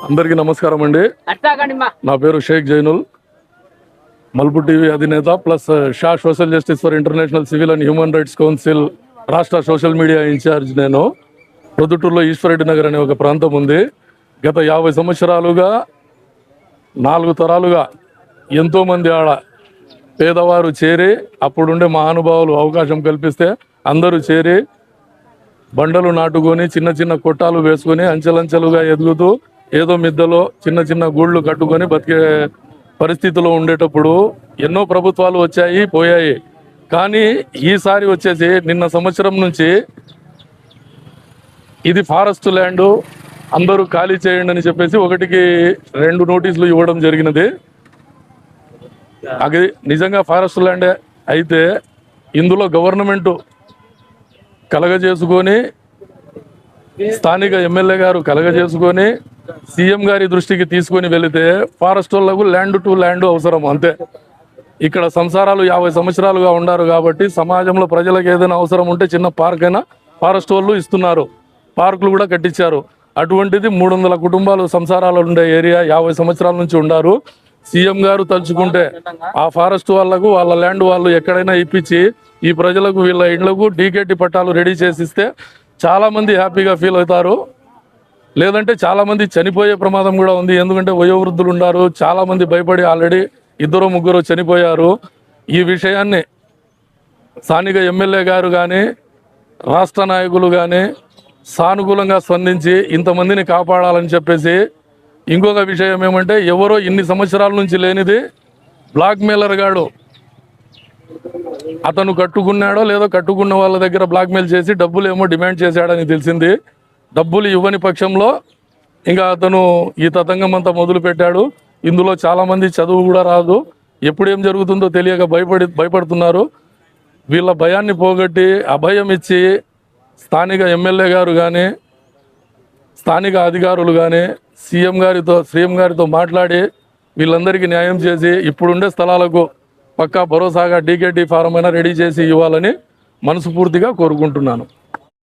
అందరికీ నమస్కారం అండి. నా పేరు షేక్ జైనుల్, మల్పు టీవీ అధినేత plus Shah social justice for international civil and human rights council రాష్ట్ర సోషల్ మీడియా ఇన్ఛార్జ్. నేను ప్రొద్దుటూరులో ఈశ్వరెడ్డి నగర్ అనే ఒక ప్రాంతం ఉంది. గత 50 సంవత్సరాలుగా 4 తరాలుగా ఎంతోమంది ఆడ పేదవారు చేరి, అప్పుడుండే మహానుభావులు అవకాశం కల్పిస్తే అందరూ చేరి బండలు నాటుకొని చిన్న చిన్న కొట్టాలు వేసుకొని అంచెలంచెలుగా ఎదుగుతూ ఏదో మిద్దలో చిన్న చిన్న గూళ్ళు కట్టుకొని బతికే పరిస్థితిలో ఉండేటప్పుడు ఎన్నో ప్రభుత్వాలు వచ్చాయి పోయాయి. కానీ ఈసారి వచ్చేసి నిన్న సంవత్సరం నుంచి ఇది ఫారెస్ట్ ల్యాండ్, అందరూ ఖాళీ చేయండి అని చెప్పేసి 1కి 2 నోటీసులు ఇవ్వడం జరిగినది. అది నిజంగా ఫారెస్ట్ ల్యాండే అయితే ఇందులో గవర్నమెంట్ కలగజేసుకొని, స్థానిక ఎమ్మెల్యే గారు కలగజేసుకొని సీఎం గారి దృష్టికి తీసుకొని వెళితే ఫారెస్ట్ వాళ్ళకు ల్యాండ్ టు ల్యాండ్ అవసరం అంతే. ఇక్కడ సంసారాలు 50 సంవత్సరాలుగా ఉన్నారు కాబట్టి సమాజంలో ప్రజలకు ఏదైనా అవసరం ఉంటే చిన్న పార్క్ అయినా ఫారెస్ట్ వాళ్ళు ఇస్తున్నారు, పార్కులు కూడా కట్టించారు. అటువంటిది 300 కుటుంబాలు సంసారాలు ఉండే ఏరియా 50 సంవత్సరాల నుంచి ఉన్నారు. సీఎం గారు తలుచుకుంటే ఆ ఫారెస్ట్ వాళ్ళకు వాళ్ళ ల్యాండ్ వాళ్ళు ఎక్కడైనా ఇప్పించి ఈ ప్రజలకు వీళ్ళ ఇండ్లకు డీకేటీ పట్టాలు రెడీ చేసిస్తే చాలా మంది హ్యాపీగా ఫీల్ అవుతారు. లేదంటే చాలా మంది చనిపోయే ప్రమాదం కూడా ఉంది. ఎందుకంటే వయోవృద్ధులు ఉన్నారు, చాలా మంది భయపడి ఆల్రెడీ 2-3 చనిపోయారు. ఈ విషయాన్ని స్థానిక ఎమ్మెల్యే గారు కానీ రాష్ట్ర నాయకులు కానీ సానుకూలంగా స్పందించి ఇంతమందిని కాపాడాలని చెప్పేసి. ఇంకొక విషయం ఏమంటే, ఎవరో ఇన్ని సంవత్సరాల నుంచి లేనిది బ్లాక్ మెయిలర్ గాడు అతను కట్టుకున్నాడో లేదో కట్టుకున్న వాళ్ళ దగ్గర బ్లాక్ మెయిల్ చేసి డబ్బులు ఏమో డిమాండ్ చేశాడని తెలిసింది. డబ్బులు ఇవ్వని పక్షంలో ఇంకా అతను ఈ తతంగం అంతా మొదలు పెట్టాడు. ఇందులో చాలామంది చదువు కూడా రాదు, ఎప్పుడేం జరుగుతుందో తెలియక భయపడుతున్నారు. వీళ్ళ భయాన్ని పోగొట్టి అభయం ఇచ్చి స్థానిక ఎమ్మెల్యే గారు కానీ స్థానిక అధికారులు కానీ సీఎం గారితో మాట్లాడి వీళ్ళందరికీ న్యాయం చేసి ఇప్పుడుండే స్థలాలకు పక్కా భరోసాగా డీకేటీ ఫారం అయినా రెడీ చేసి ఇవ్వాలని మనస్ఫూర్తిగా కోరుకుంటున్నాను.